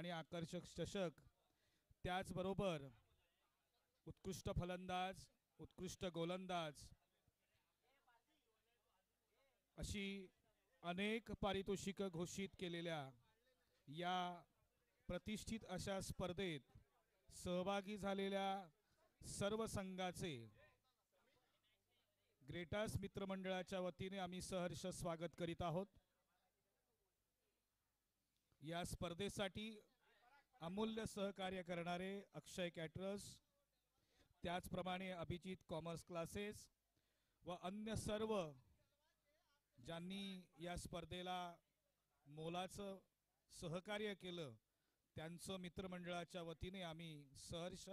आणि आकर्षक चषक, त्याचबरोबर उत्कृष्ट फलंदाज, उत्कृष्ट गोलंदाज अशी अनेक पारितोषिक घोषित केलेल्या या प्रतिष्ठित अशा स्पर्धेत सहभागी झालेल्या सर्व संघाचे ग्रेटास मित्रमंडळाच्या वतीने आम्ही सहर्ष स्वागत करीत आहोत। या स्पर्धेसाठी अमूल्य सहकार्य करणारे अक्षय कॅटरर्स, त्याचप्रमाणे अभिजित कॉमर्स क्लासेस व अन्य सर्व ज्यांनी या स्पर्धेला मोलाचं सहकार्य केलं, त्यांचं मित्रमंडळाच्या वतीने आम्ही सहर्ष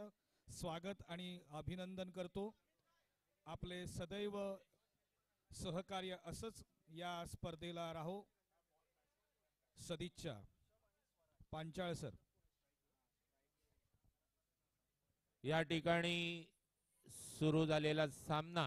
स्वागत आणि अभिनंदन करतो। आपले सदैव सहकार्य असंच या स्पर्धेला राहो। सदिच्छा। पांचाळ सर। या ठिकाणी सुरू झालेला सामना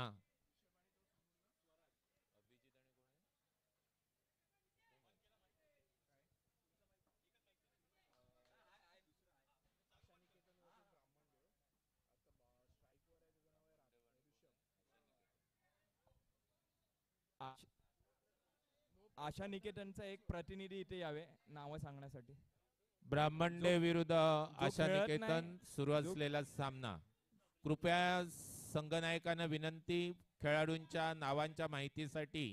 आशा निकेतनचा एक प्रतिनिधी इथे यावे नाव सांगण्यासाठी। ब्राह्मणडे विरुद्ध आशा निकेतन सुरू असलेला सामना। कृपया संघनायकांना विनंती, खेळाडूंच्या नावांच्या माहितीसाठी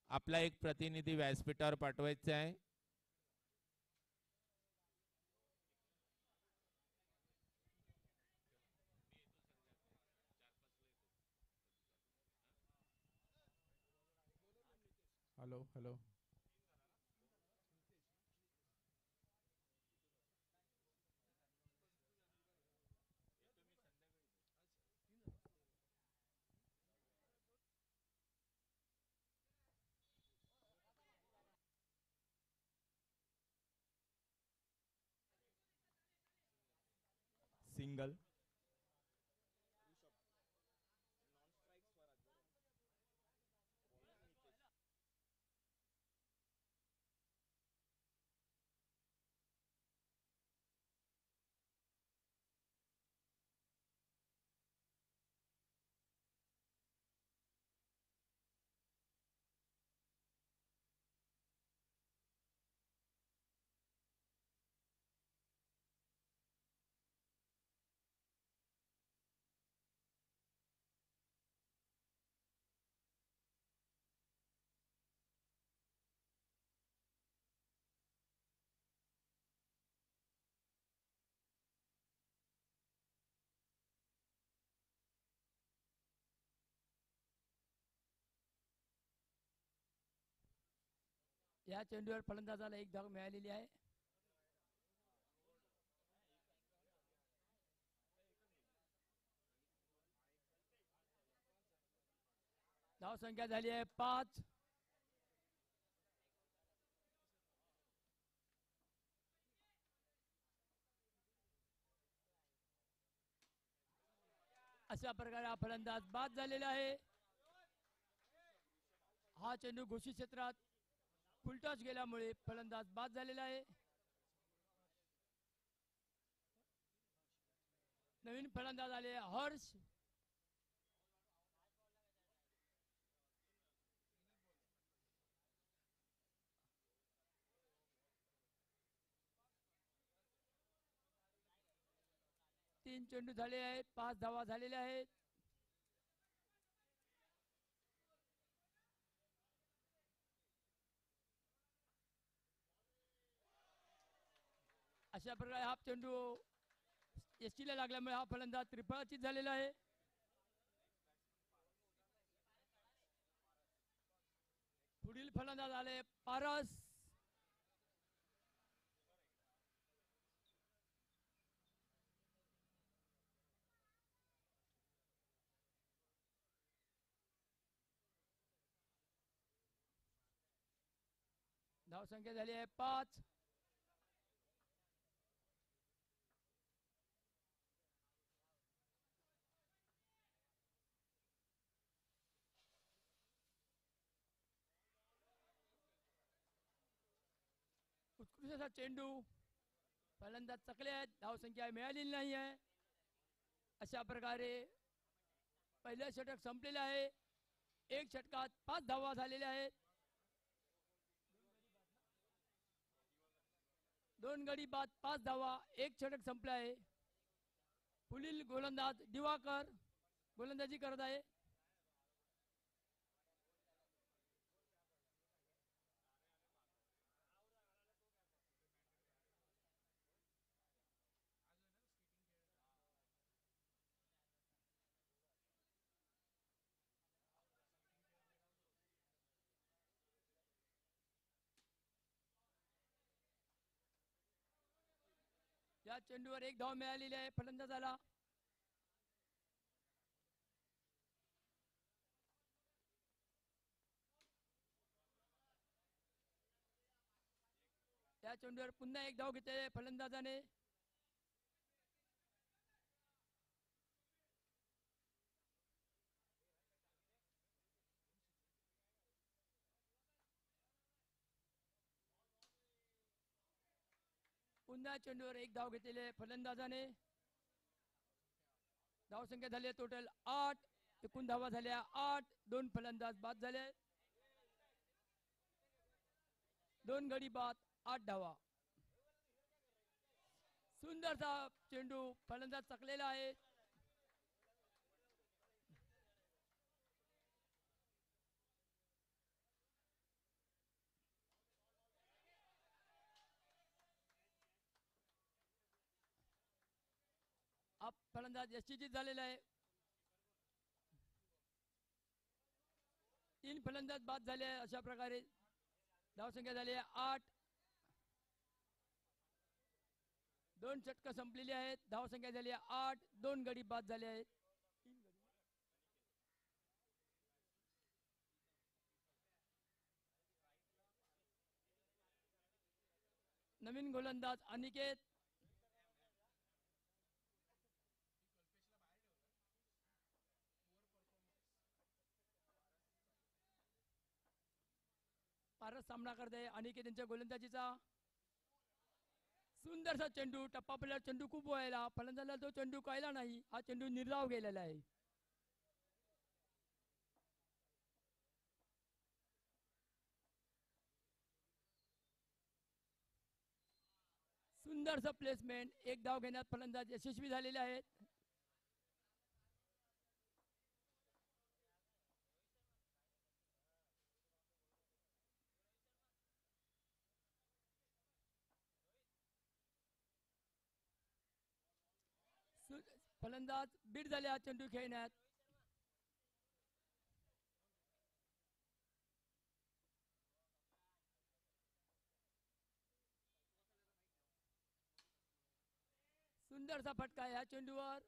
आपला एक प्रतिनिधी व्यासपीठावर पाठवायचा आहे। Hello hello. सिंगल। या चेंडूवर फलंदाजाला एक धाव मिळालेली आहे। धाव संख्या झाली आहे 5। अशा प्रकारे हा फलंदाज बाद झालेला आहे। हा चेंडू घोषित क्षेत्रात फुलटॉस गेल्यामुळे फलंदाज बाद झालेला आहे। नवीन फलंदाज आले हर्ष। तीन चेंडू झाले आहेत, 5 धावा झालेल्या आहेत। अशा प्रकारे हा चेंडू एसटीला लागल्यामुळे हा फलंदाज त्रिफळाचीत झालेला आहे। पुढील फलंदाज आले पारस। धाव संख्या झाली आहे 5। उत्कृष्ट असा चेंडू फलंदाज चकले आहेत, धावसंख्या मिळालेली नाही आहे. अशा प्रकारे पहिलं षटक संपलेलं आहे. एक षटकात 5 धावा झालेल्या आहेत. 2 गडी बाद 5 धावा. एक षटक संपलं आहे. पुढील गोलंदाज दिवाकर गोलंदाजी करत आहे. या चेंडूवर एक धाव मिळालेली आहे फलंदाजाला. या चेंडूवर पुन्हा एक धाव घेतले फलंदाजाने. पुन्हा चेंडूवर एक धाव घेतलेले फलंदाजाने. धावसंख्या झाली टोटल 8. एकूण धावा झाल्या 8. 2 फलंदाज बाद झाले. 2 गडी बाद 8 धावा. सुंदरसा चेंडू फलंदाज चकलेला आहे. फलंदाज यशस्वी झालेला आहे. 3 फलंदाज बाद झाले. अशा प्रकारे धावसंख्या झाली आहे 8. 2 षटकं संपलेली आहेत. धावसंख्या झाली आहे 8. 2 गडी बाद झाले आहेत. नवीन गोलंदाज अनिकेत. पारस सामना करते अनिकेत यांच्या गोलंदाजीचा. सुंदरसा चेंडू टप्पा पडला. चेंडू खूप व्हायला फलंदाजाला तो चेंडू कळला नाही. हा चेंडू निर्धाव गेलेला आहे. सुंदरसा प्लेसमेंट. एक धाव घेण्यात फलंदाज यशस्वी झालेले आहेत. फलंदाज बीट झाले हा चेंडू खेळण्यात. सुंदरसा फटका ह्या चेंडूवर.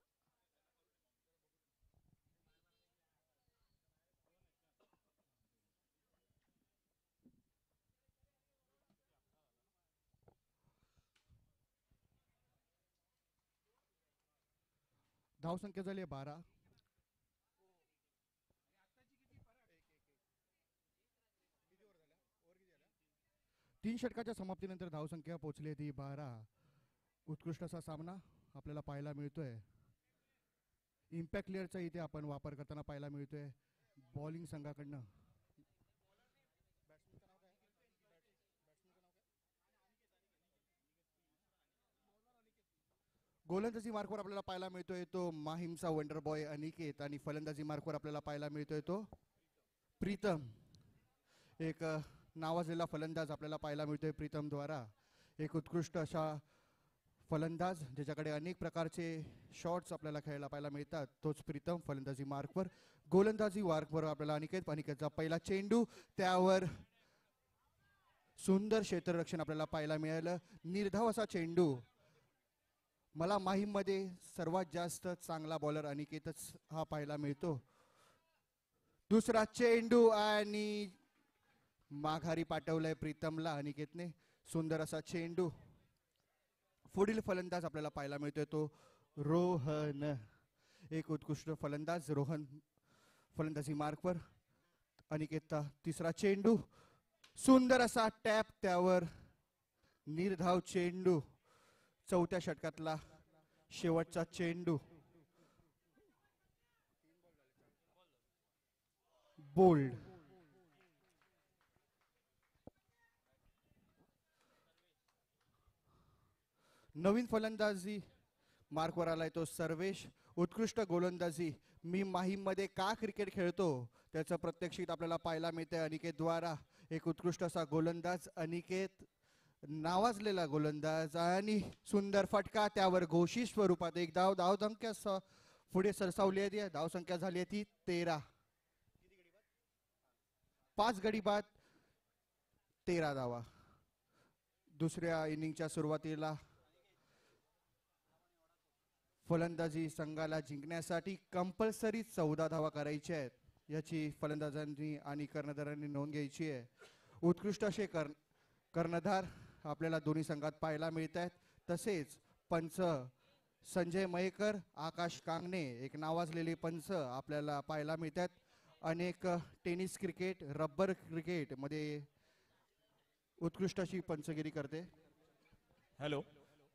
धावसंख्या झाली 12. 3 षटकाच्या समाप्तीनंतर धावसंख्या पोहोचली ती 12. उत्कृष्ट असा सामना आपल्याला पाहायला मिळतोय. इम्पॅक्ट प्लेअरचा इथे आपण वापर करताना पाहायला मिळतोय बॉलिंग संघाकडनं. गोलंदाजी मार्कवर आपल्याला पाहायला मिळतोय तो माहीमचा वंडर बॉय अनिकेत आणि फलंदाजी मार्कवर आपल्याला पाहायला मिळतोय तो प्रीतम. एक नावाजलेला फलंदाज आपल्याला पाहायला मिळतोय प्रीतम द्वारा. एक उत्कृष्ट अशा फलंदाज ज्याच्याकडे अनेक प्रकारचे शॉट्स आपल्याला खेळायला पाहायला मिळतात तोच प्रीतम फलंदाजी मार्कवर. गोलंदाजी मार्कवर आपल्याला अनिकेतचा पहिला चेंडू. त्यावर सुंदर क्षेत्ररक्षण आपल्याला पाहायला मिळालं. निर्धाव असा चेंडू. मला माहीममध्ये सर्वात जास्त चांगला बॉलर अनिकेतच हा पाहायला मिळतो. दुसरा चेंडू आणि माघारी पाठवलाय प्रीतमला अनिकेतने. सुंदर असा चेंडू. पुढील फलंदाज आपल्याला पाहायला मिळतोय तो रोहन. एक उत्कृष्ट फलंदाज रोहन फलंदाजी मार्कवर. अनिकेतचा तिसरा चेंडू. सुंदर असा टॅप. त्यावर निर्धाव चेंडू. चौथ्या षटकातला शेवटचा चेंडू बोल्ड. नवीन फलंदाजी मार्कवर आलाय तो सर्वेश. उत्कृष्ट गोलंदाजी. मी माहीममध्ये का क्रिकेट खेळतो त्याचं प्रत्यक्षित आपल्याला पाहायला मिळते अनिकेत द्वारा. एक उत्कृष्ट असा गोलंदाज अनिकेत, नावाजलेला गोलंदाज आणि सुंदर फटका, त्यावर घोषित स्वरूपात एक धाव. धावसंख्या पुढे सरसावली आहे. धावसंख्या झाली आहे ती 13. 5 गडी बाद 13 धावा. दुसऱ्या इनिंगच्या सुरुवातीला फलंदाजी संघाला जिंकण्यासाठी कंपल्सरी 14 धावा करायच्या आहेत. याची फलंदाजांनी आणि कर्णधारांनी नोंद घ्यायची आहे. उत्कृष्ट असे कर्णधार आपल्याला दोन्ही संघात पाहायला मिळत आहेत. तसेच पंच संजय मयेकर, आकाश कांगणे, एक नावाजलेले पंच आपल्याला पाहायला मिळतात. अनेक टेनिस क्रिकेट, रबर क्रिकेट मध्ये उत्कृष्ट अशी पंचगिरी करते. हॅलो.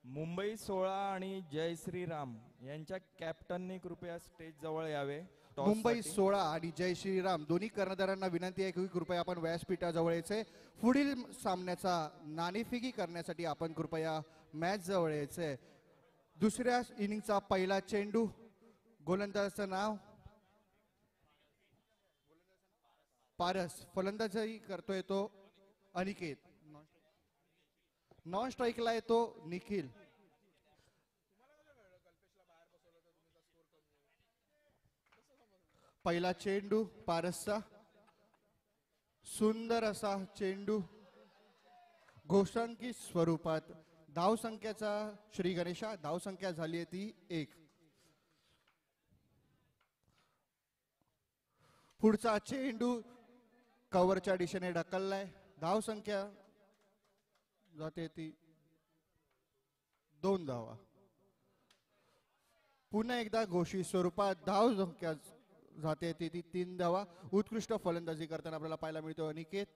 मुंबई 16 आणि जय श्रीराम यांच्या कॅप्टननी कृपया स्टेज जवळ यावे. मुंबई 16 आणि जय श्रीराम दोन्ही कर्णधारांना विनंती आहे की कृपया आपण व्यासपीठाजवळ यायचे. पुढील सामन्याचा नाणेफेकी करण्यासाठी आपण कृपया मॅच जवळ यायचे. दुसऱ्या इनिंगचा पहिला चेंडू. गोलंदाजाचं नाव पारस. फलंदाजी करतोय तो अनिकेत. नॉन स्ट्राईकला येतो निखिल. पहिला चेंडू पारसचा. सुंदर असा चेंडू घोषांकित स्वरूपात. धावसंख्येचा श्री गणेशा. धावसंख्या झाली आहे ती 1. पुढचा चेंडू कव्हरच्या दिशेने ढकललाय. धावसंख्या जाते ती 2 धावा. पुन्हा एकदा घोषित स्वरूपात धावसंख्या जाते ती 3 धावा. उत्कृष्ट फलंदाजी करताना आपल्याला पाहायला मिळतो अनिकेत.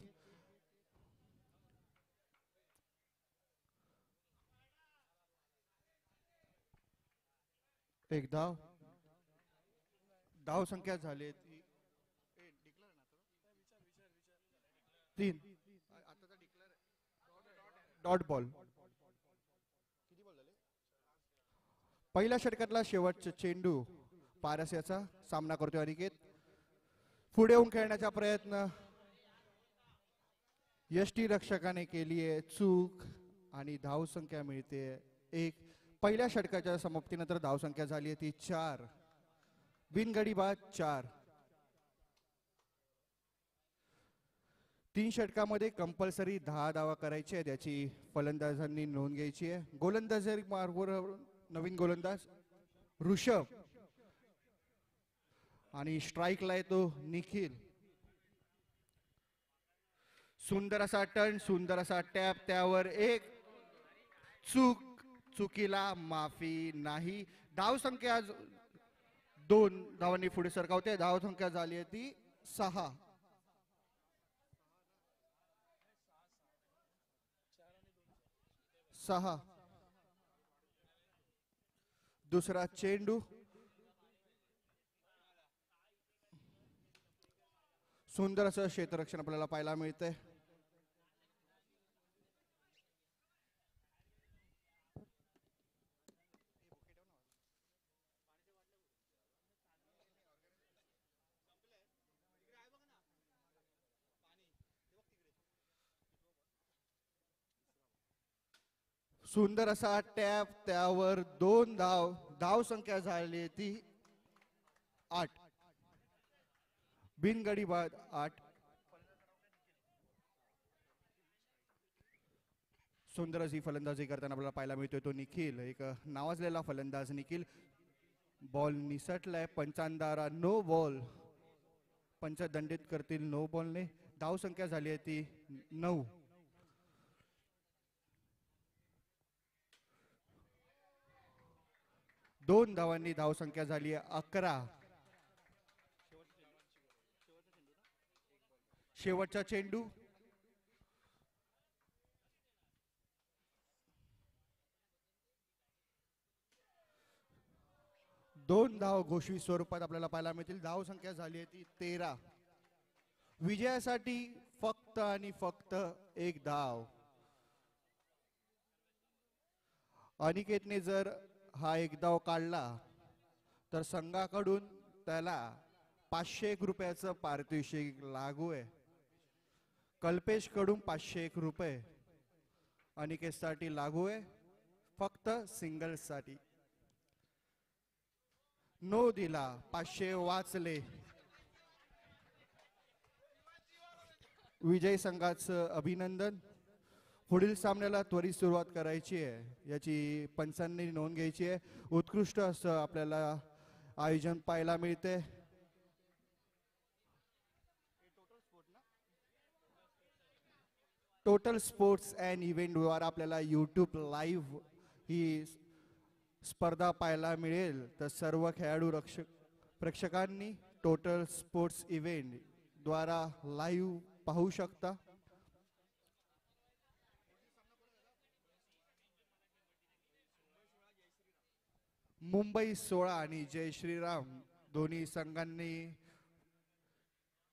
एक धाव. धावसंख्या झाली ती 3. Dot ball. पहिल्या षटकातला शेवटचा चेंडू पारस याचा सामना करतोय अनिकेत. पुढे येऊन खेळण्याचा प्रयत्न यष्टी रक्षकाने केली आहे. चूक आणि धावसंख्या मिळते 1. पहिल्या षटकाच्या समाप्तीनंतर धावसंख्या झाली आहे ती 4. बिनगडी बाद 4. 3 षटकामध्ये कंपल्सरी 10 धावा करायची आहे. त्याची फलंदाजांनी नोंद घ्यायची आहे. गोलंदाजी मार्गवर नवीन गोलंदाज ऋषभ आणि स्ट्राईकला येतो निखिल. सुंदर असा टर्न, सुंदर असा टॅप, त्यावर एक चूक. चुकीला माफी नाही. धावसंख्या 2 धावांनी पुढे सरकावते. धावसंख्या झाली आहे ती 6. दुसरा चेंडू. सुंदर असं क्षेत्ररक्षण आपल्याला पाहायला मिळतंय. सुंदर असा टॅप, त्यावर 2 धाव. धावसंख्या झाली ती 8. बिनगडी बाद 8. सुंदर अशी फलंदाजी करताना आपल्याला पाहायला मिळतोय तो निखिल. एक नावाजलेला फलंदाज निखिल. बॉल निसटलाय. पंचांदारा नो बॉल. पंच दंडित करतील नो बॉलने. धावसंख्या झाली आहे ती 9. दोन धावांनी धावसंख्या झाली आहे 11. शेवटचा चेंडू. 2 धाव घोषित स्वरूपात आपल्याला पाहायला मिळतील. धाव संख्या झाली आहे ती 13. विजयासाठी फक्त आणि फक्त 1 धाव. अनिकेतने जर हा 1 धाव काढला तर संघाकडून त्याला 501 रुपयाचं पारितोषिक लागू आहे. कल्पेश कडून 501 रुपये अनिकेतसाठी लागू आहे, फक्त सिंगल्स साठी. नो दिला, 500 वाचले. विजय संघाचं अभिनंदन. पुढील सामन्याला त्वरित सुरुवात करायची आहे, याची पंचांनी नोंद घ्यायची आहे. उत्कृष्ट असं आपल्याला आयोजन पाहायला मिळते. टोटल स्पोर्ट्स अँड इव्हेंट द्वारा आपल्याला यूट्यूब लाईव्ह ही स्पर्धा पाहायला मिळेल. तर सर्व खेळाडू प्रेक्षकांनी टोटल स्पोर्ट्स इव्हेंट द्वारा लाईव्ह पाहू शकता. मुंबई 16 आणि जय श्रीराम दोन्ही संघांनी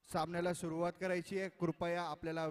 सामन्याला सुरुवात करायची आहे. कृपया आपल्याला